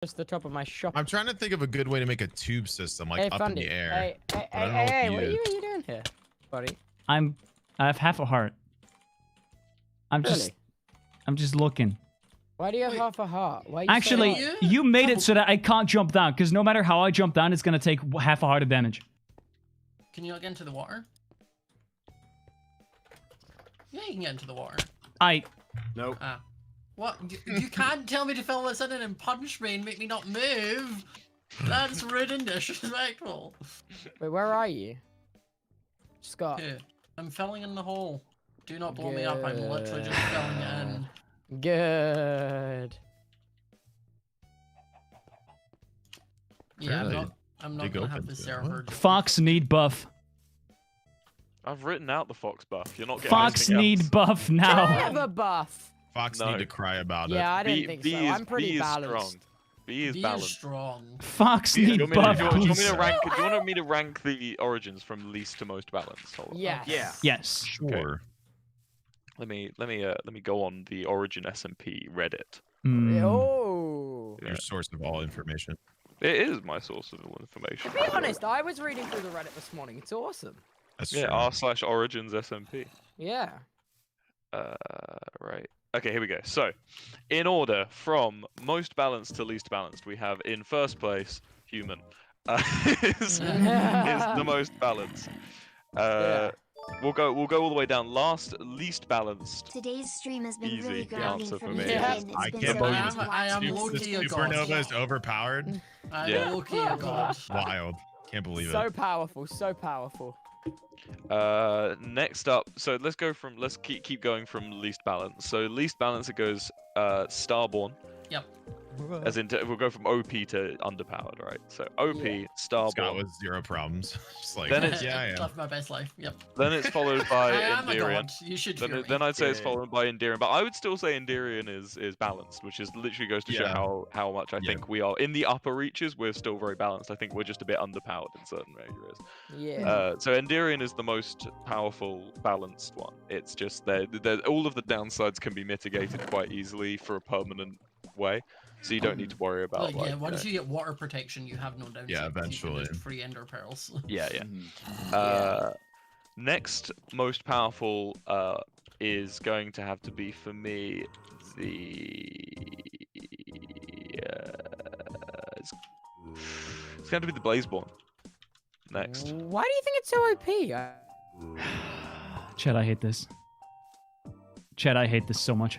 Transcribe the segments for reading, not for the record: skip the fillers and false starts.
Just the top of my shop. I'm trying to think of a good way to make a tube system, like Hey, up Fundy. in the air. Hey, I don't know if what are you doing here, buddy? I have half a heart. I'm just looking. Why do you have half a heart? Why are you Actually, so hard? you made it so that I can't jump down, because no matter how I jump down, it's gonna take half a heart of damage. Can you not get into the water? Yeah, you can get into the water. Nope. Ah. What? You can't tell me to fill this in and punch me and make me not move. That's rude and disrespectful. Wait, where are you? Scott. Okay, I'm filling in the hole. Do not blow me up. I'm literally just filling it in. Good. Yeah, Really? I'm not Dig gonna have open the to it. server. Fox need buff. I've written out the fox buff. You're not getting Fox anything need else. buff I now. have a buff. Fox No. need to cry about Yeah, I it. didn't think so. I'm pretty balanced. B is Be balanced. strong. Fox Do you need want me to- buff. do you want me please. to rank? Do you want me to rank the origins from least to most balanced? Hold on. Yes. Yeah. Yes. Sure. Let me go on the Origin SMP Reddit. Mm. Oh. Your source of all information. It is my source of all information. To be honest, I was reading through the Reddit this morning. It's awesome. That's Yeah, true. r/origins SMP. Yeah. Right. Okay, here we go. So, in order from most balanced to least balanced, we have in first place human. Is the most balanced. Yeah. We'll go all the way down. Least balanced. Today's stream has been Easy really grounding answer for for me. me. Yeah. And it's I been can't so believe nice I am watching low-key The a you. god. supernova is overpowered. I'm Yeah. low-key a god. Wild. Can't believe So it. powerful. So powerful. Next up, so let's keep going from least balance. So least balance, it goes Starborn, Yep. as in we'll go from OP to underpowered, right? So OP, Yeah. Scott Starborn. with 0 problems. Just like, Then it's- yeah, I am. Left my best life. Yep. Then it's followed by I am a Endirion. god. You should fear me. Then I'd say it's Yeah. followed by Endirion, but I would still say Endirion is balanced, which is literally goes to show Yeah. how much I Yeah. think we are in the upper reaches. We're still very balanced. I think we're just a bit underpowered in certain areas. Yeah. So Endirion is the most powerful, balanced one. It's just all of the downsides can be mitigated quite easily for a permanent way, so you don't need to worry about Like, yeah, once you get water protection, you have no downside. Yeah, 'cause you can eventually. just free ender pearls. yeah. Mhm. Next most powerful is going to have to be for me it's going to be the Blazeborn. Next. Why do you think it's so OP? Chad, I hate this. Chad, I hate this so much.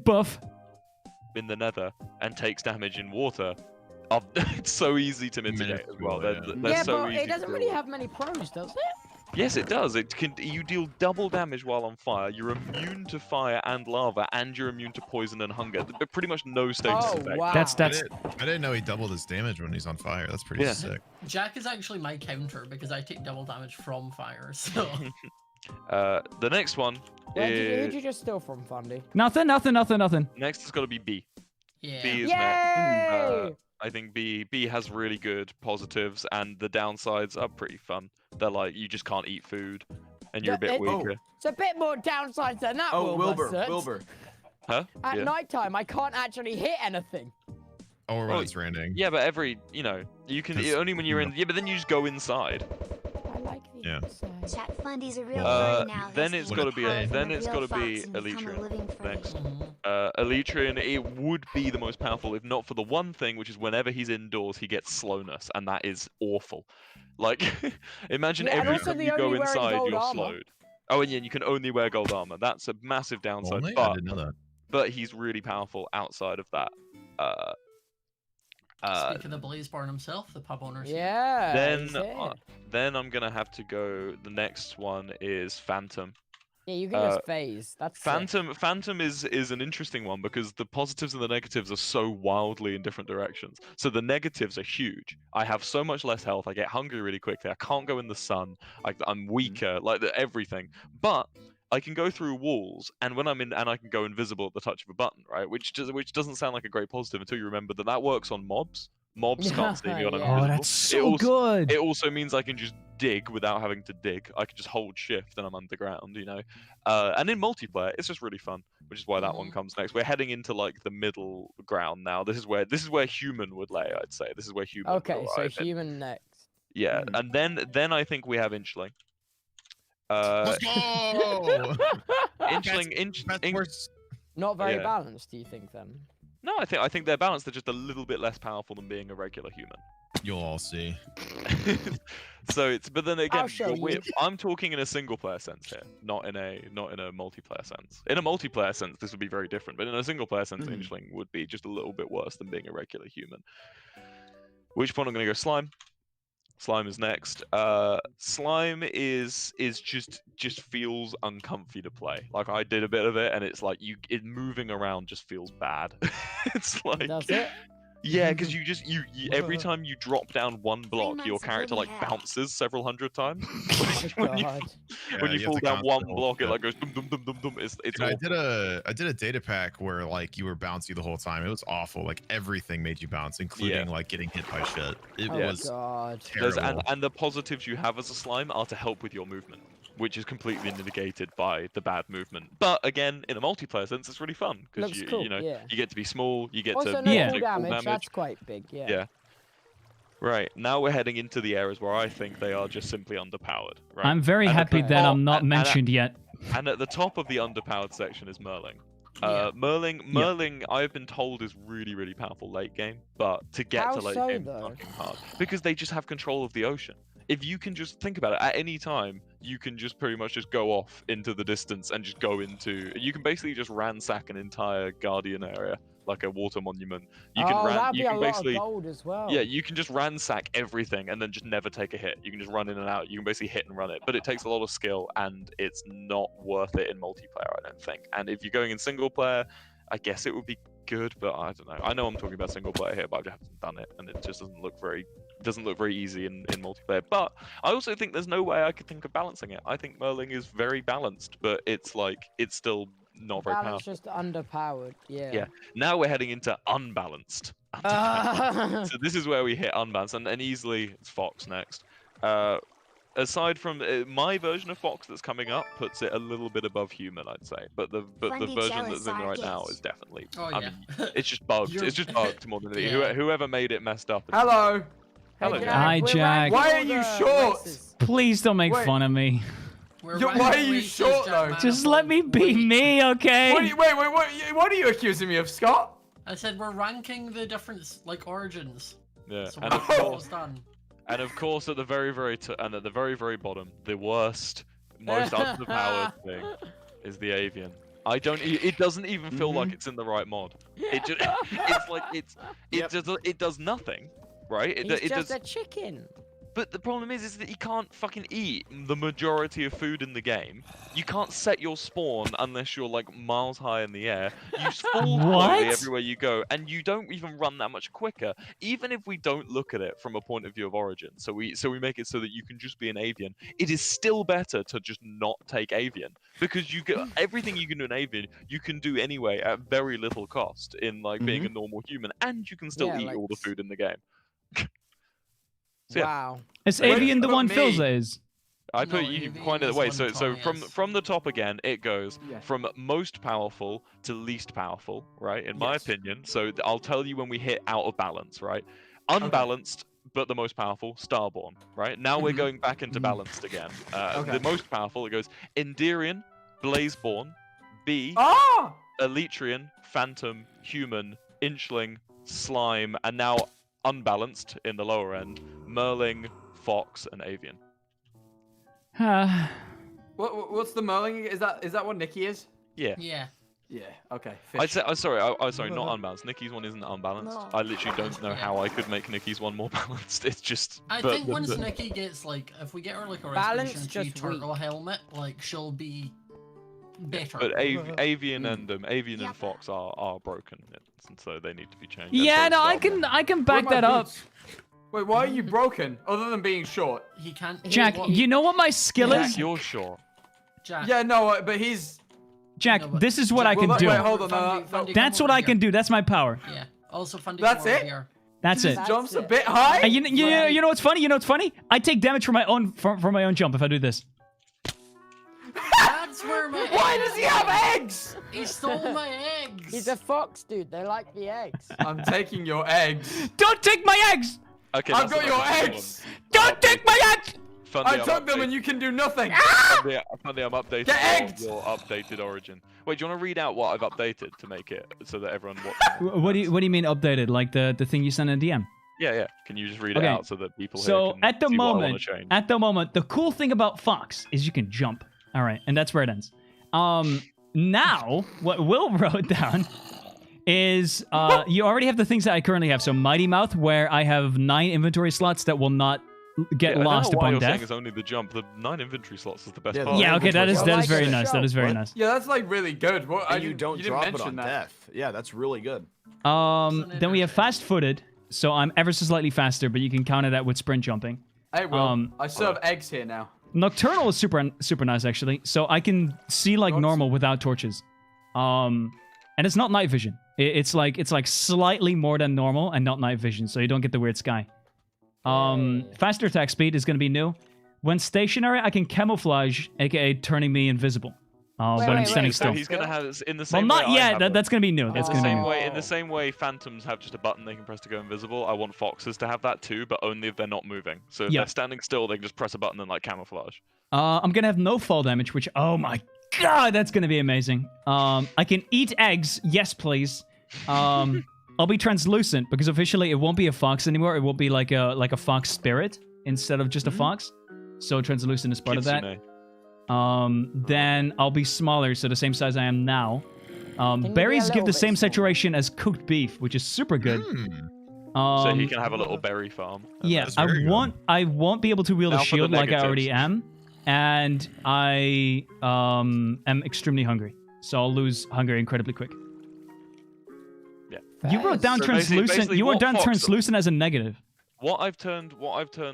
Buff. In the nether and takes damage in water. It's so easy to mitigate as well. Minuscule, They're Yeah, so but easy it doesn't to really deal have many pros, does it? Yes, it does. You deal double damage while on fire. You're immune to fire and lava, and you're immune to poison and hunger. Pretty much no status Oh, effect. wow. That's I didn't know he doubled his damage when he's on fire. That's pretty Yeah. sick. Jack is actually my counter because I take double damage from fire. So The next one Who'd you is just steal from, Fundy? Nothing. next. It's got to be B. yeah. B is Yay! I think B has really good positives, and the downsides are pretty fun. They're like you just can't eat food, and you're a bit Oh. weaker. It's a bit more downsides than that, Oh, Wilbur. Wilbur. Huh? At Yeah. nighttime, I can't actually hit anything. Or when Oh, it's raining. Yeah, but you can 'Cause, only when you're you in. Yeah, but then you just go inside. I like the Yeah. inside. Chat Fundy's a real Uh, furry now. then He's it's gotta become be- a power then from a it's real gotta fox be and become a Elytrian living furry. next. Mhm. Elytrian, it would be the most powerful if not for the one thing, which is whenever he's indoors, he gets slowness, and that is awful. Like, imagine Yeah, and every also time the you go only wearing inside, gold you're armor. slowed. Oh, and yeah, you can only wear gold armor. That's a massive downside, Only? I but didn't know that. he's really powerful outside of that. Speak of the Blazeborn himself, the pub owner. Yeah. Then, he's here. then I'm gonna have to go. The next one is Phantom. Yeah, you can just phase. That's sick. Phantom is an interesting one because the positives and the negatives are so wildly in different directions. So the negatives are huge. I have so much less health. I get hungry really quickly. I can't go in the sun. I'm weaker. Like everything. But I can go through walls, and when I'm in, and I can go invisible at the touch of a button, right? Which doesn't sound like a great positive until you remember that works on mobs, Mobs can't see me when I'm Yeah. Oh, invisible. that's so good. It also means I can just dig without having to dig. I can just hold shift and I'm underground, you know. And in multiplayer, it's just really fun, which is why that one comes next. We're heading into like the middle ground now. This is where human would lay, I'd say. This is where human. would Okay, so arrive in. human next. Yeah, and then I think we have Inchling. Let's go. Inchling. Worse. Not very Yeah. balanced, do you think then? No, I think they're balanced. They're just a little bit less powerful than being a regular human. You'll all see. So it's, but then again, show you. I'm talking in a single player sense here, not in a multiplayer sense. In a multiplayer sense, this would be very different, but in a single player sense, Inchling would be just a little bit worse than being a regular human. Which point I'm going to go Slime. Slime is next. Slime is just feels uncomfy to play. Like I did a bit of it, and it's like it moving around just feels bad. It's like Does it? yeah, because you every time you drop down one block, your character like bounces several hundred times. when you God. when you have fall to down count one the whole block, it shit. like goes dum dum dum dum dum. It's Dude, awful. I did a data pack where like you were bouncy the whole time. It was awful. Like everything made you bounce, including like getting hit by shit. It Oh was God. terrible. And the positives you have as a slime are to help with your movement, which is completely negated by the bad movement. But again, in a multiplayer sense, it's really fun because Looks cool, you know yeah. you get to be small, you get Also, to no Yeah. full take full damage. That's quite big. Yeah. Yeah. Right, now we're heading into the areas where I think they are just simply underpowered. Right? I'm very And happy the- that oh, I'm not and- mentioned yet. And at the top of the underpowered section is Merling. Yeah. Merling, I've been told is really, really powerful late game, but to get How to late so, game is though? fucking hard because they just have control of the ocean. If you can just think about it, at any time you can just pretty much just go off into the distance and just go into. You can basically just ransack an entire Guardian area like a water monument. You can that'd be you a can lot basically. of gold as well. Yeah, you can just ransack everything and then just never take a hit. You can just run in and out. You can basically hit and run it. But it takes a lot of skill and it's not worth it in multiplayer, I don't think. And if you're going in single player, I guess it would be good, but I don't know. I know I'm talking about single player here, but I just haven't done it and it just doesn't look very easy in multiplayer. But I also think there's no way I could think of balancing it. I think Merling is very balanced, but it's still not very Balance powerful. just underpowered. Yeah. Yeah. Now we're heading into unbalanced. So this is where we hit unbalanced, and easily it's Fox next. Aside from my version of Fox that's coming up, puts it a little bit above human, I'd say. But the Fundy version jealous that's in right now artist. is definitely. Oh, I yeah. mean, it's just bugged. You're- It's just bugged more than anything. Yeah. Whoever made it messed up. Hello. Hello, Hey, Jack. Hi, we're Jack. ranking Why all are you the short? races. Please don't make Wait. fun of me. We're Why ranking are you races, short, Jack though? Just Manifold. let me be Wait. me, okay? What are you accusing me of, Scott? I said we're ranking the different origins. Yeah. So And we're of course, almost done. at the very very bottom, the worst, most underpowered thing is the avian. It doesn't even feel like it's in the right mod. It just, it's like it does nothing, right? He's It just does. a chicken. But the problem is that you can't fucking eat the majority of food in the game. You can't set your spawn unless you're like miles high in the air. You fall slowly What? everywhere you go, and you don't even run that much quicker. Even if we don't look at it from a point of view of origin, so we make it so that you can just be an avian. It is still better to just not take avian because you get everything you can do in avian. You can do anyway at very little cost in like being a normal human, and you can still Yeah, eat like all the food in the game. So, yeah. Wow. Is Wait, Avian the but one me. Philza is? I put No, you Avian quite at is the way. one So Tommy is. from the top again, it goes Yeah. from most powerful to least powerful, right? In my Yes. opinion. So I'll tell you when we hit out of balance, right? Unbalanced, but the most powerful, Starborn, right? Now we're Mhm. going back into balanced again. Okay. The most powerful, it goes Enderian, Blazeborn, B, Ah! Elytrian, Phantom, Human, Inchling, Slime, and now unbalanced in the lower end, Merling, Fox, and Avian. What's the Merling? Is that what Nikki is? Yeah. Yeah. Yeah. Okay. I'd say, sorry, not unbalanced. Nikki's one isn't unbalanced. No. I literally don't know how I could make Nikki's one more balanced. It's just. I but- think once but- Nikki gets like, if we get her like a Balance Restoration 3 just turtle helmet, like she'll be better. But Avian and Yep. Fox are broken, and so they need to be changed. Yeah, And so no, is Starborn. I can Where back are my that up. boots? Wait, why are you broken? Other than being short? He can't. Jack, what- you know what my skill Jack, is? you're short. Jack. Yeah, no, but he's. Jack, No, but- this is what I Jack, can well, do. wait, hold on. Fundy, no. Fundy, That's come what over I can here. do. That's my power. Yeah. Also, Fundy. That's come over it? Here. That's it. Just jumps a it. bit high. And you know what's funny? You know what's funny? I take damage from my own jump if I do this. That's where my Why does he have eggs? He stole my eggs. He's a fox, dude. They like the eggs. I'm taking your eggs. Don't take my eggs! Okay, I've that's got your another eggs. Don't take my eggs! Fundy, I I'm took them updating- and you can do nothing. Fundy, I'm updating Get egged! your updated origin. Wait, do you want to read out what I've updated to make it so that everyone watching? What do you mean updated? Like the thing you sent in DM? Yeah. Can you just read it Okay. out so that people here So can at the see what I wanna moment, change? the cool thing about Fox is you can jump. All right, and that's where it ends. Now what Will wrote down is you already have the things that I currently have. So Mighty Mouth, where I have 9 inventory slots that will not get Yeah, lost I don't know why upon you're saying death. it's only the jump. The 9 inventory slots is the best Yeah, part. Yeah, okay, that is Well, very like nice. That is very What? nice. Yeah, that's like really good. What? And you don't didn't drop it mention on that. death. Yeah, that's really good. Then we have fast-footed, so I'm ever so slightly faster, but you can counter that with sprint jumping. Hey, Will, Um, I serve eggs here now. Nocturnal is super nice actually, so I can see like Nox- normal without torches. And it's not night vision. It's like slightly more than normal and not night vision, so you don't get the weird sky. Faster attack speed is gonna be new. When stationary, I can camouflage, aka turning me invisible. But I'm wait, standing wait, still. So he's gonna have in the Well, same way not I yet. have them. That's gonna be new. That's In gonna the be same new. way, in the same way, phantoms have just a button they can press to go invisible. I want foxes to have that too, but only if they're not moving. So if Yeah. they're standing still, they can just press a button and like camouflage. I'm gonna have no fall damage, which oh my god, that's gonna be amazing. I can eat eggs, yes please. I'll be translucent because officially it won't be a fox anymore. It will be like a fox spirit instead of just a fox. So translucent is part of that. Kitsune. Then I'll be smaller, so the same size I am now. you be a Berries give little the bit same smaller? saturation as cooked beef, which is super good. So he can have a little berry farm. Yeah, That's very good. I won't be able to wield a Now for the shield like I already negatives. am, and I am extremely hungry, so I'll lose hunger incredibly quick. Yeah. You wrote down So translucent. basically You wrote what down Fox- translucent as a negative. What I've turned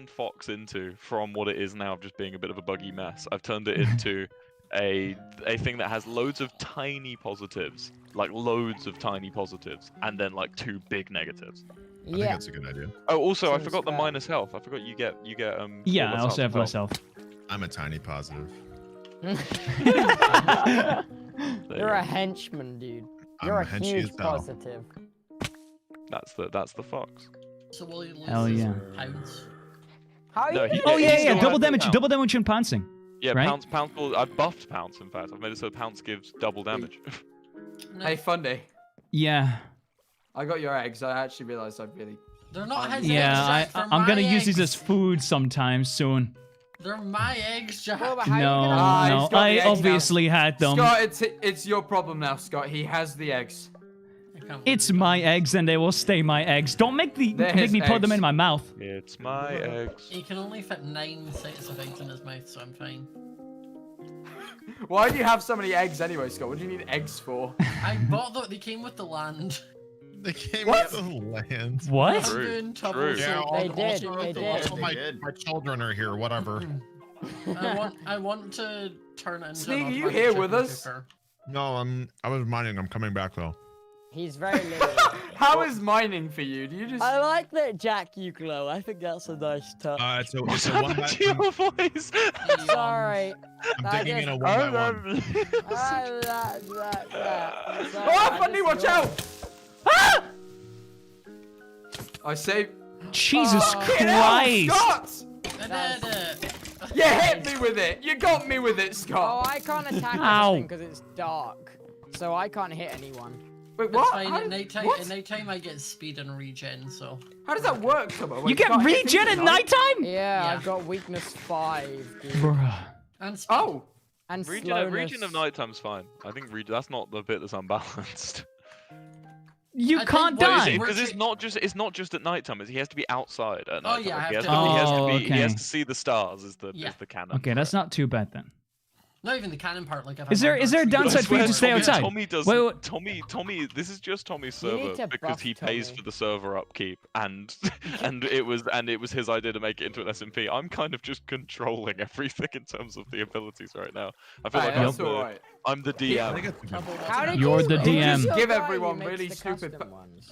Fox into from what it is now of just being a bit of a buggy mess, I've turned it into a thing that has loads of tiny positives, like loads of tiny positives, and then like 2 big negatives. I think Yeah. that's a good idea. Oh, also I Seems forgot the fair. minus health. I forgot you get Yeah, all I also have health. less health. I'm a tiny positive. There you You're go. a henchman, dude. I'm You're a henchy huge as hell. positive. That's the fox. So will he lose Hell his yeah. pounds? How No, you he- gonna Oh he yeah, still yeah, has double the damage, pounce. double damage and pouncing. Yeah, Right? Pounce. I buffed Pounce. In fact, I've made it so Pounce gives double damage. Hey, Fundy, Yeah, I got your eggs. I actually realized I really. They're not his yeah. eggs, Jack. They're I'm gonna my use these eggs. as food sometime soon. They're my eggs, Jack. Well, but how you No, gonna- Ah, no, he's got the I eggs now. obviously had them. Scott, it's your problem now, Scott. He has the eggs. I can't It's believe my eggs, and they will stay my eggs. Don't make They're make his me put them eggs. in my mouth. It's my eggs. He can only fit 9 sets of eggs in his mouth, so I'm fine. Why do you have so many eggs anyway, Scott? What do you need eggs for? I bought them. They came with the land. They came What? with the land. What? True, London, true. Tubble, Yeah, so They all- did, also they the did. Also, land. my, did. my children are here. Whatever. I want to turn it into. Sneak, an are you automatic here with chicken us? cooker. No, I was mining. I'm coming back though. He's very little. How is mining for you? Do you just? I like that Jack you glow. I think that's a nice touch. It's a, What's it's a one happened by, to your voice? Sorry. I'm digging in a I one by one. Oh, Fundy, watch out! Ah! I saved. Jesus Get out, Christ! Scott! I did it. You hit me with it. You got me with it, Oh, Scott. I can't attack Ow. anything because it's dark. So I can't hit anyone. Wait, It's what? fine. How At did- nighttime, what? at nighttime, I get speed and regen. So How does that work, Tubbo? Wait, You get Scott, hit regen me at tonight? nighttime? Yeah, Yeah. I've got weakness 5, dude. Bruh. and speed. Oh, And Region slowness. of nighttime's fine. I think that's not the bit that's unbalanced. You I think can't what is die. it? Because it's not just at nighttime. He has to be outside at Oh, night. yeah, I he have has to- to, he has to Oh, be. He has okay. to see the stars. Is the Yeah. canon. Okay, that's not too bad then. Not even the cannon part. Like, I've Is had there- my is there a birds downside feed for you me. to stay outside? Tommy does. Wait, wait. Tommy. This is just Tommy's You need server to because buff he pays Tommy. for the server upkeep, and it was his idea to make it into an SMP. I'm kind of just controlling everything in terms of the abilities right now. I feel like that's alright. I'm the I DM. think it's a good. Double How did You're you the who's DM. your Give guy who everyone makes really the stupid custom ones?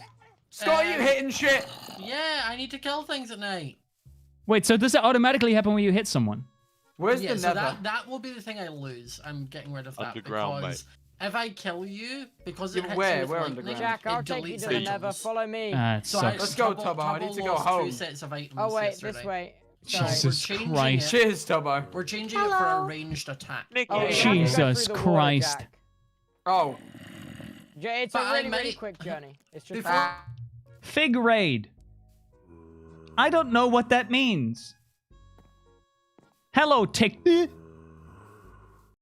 Scott, you hitting shit? Yeah, I need to kill things at night. Wait, so does that automatically happen when you hit someone? Where's Yeah, the so nether? that will be the thing I lose. I'm getting rid of that Underground, because if I kill you, because it Yeah, hits where? you with Where lightning, underground? Jack, I'll it take you deletes to the nether. items. Follow me. It So sucks. Let's go, Tubbo Tubbo, I need to go lost home. 2 sets of items Oh wait, yesterday. this way. So Jesus we're changing Christ. it. Cheers, Tubbo. We're changing it for a ranged attack. Oh, you Yeah. have to go Jesus through the water, Christ. Jack. Oh. It's But a I really, might- really quick journey. It's just Before- Fig raid. I don't know what that means. Hello, Tick.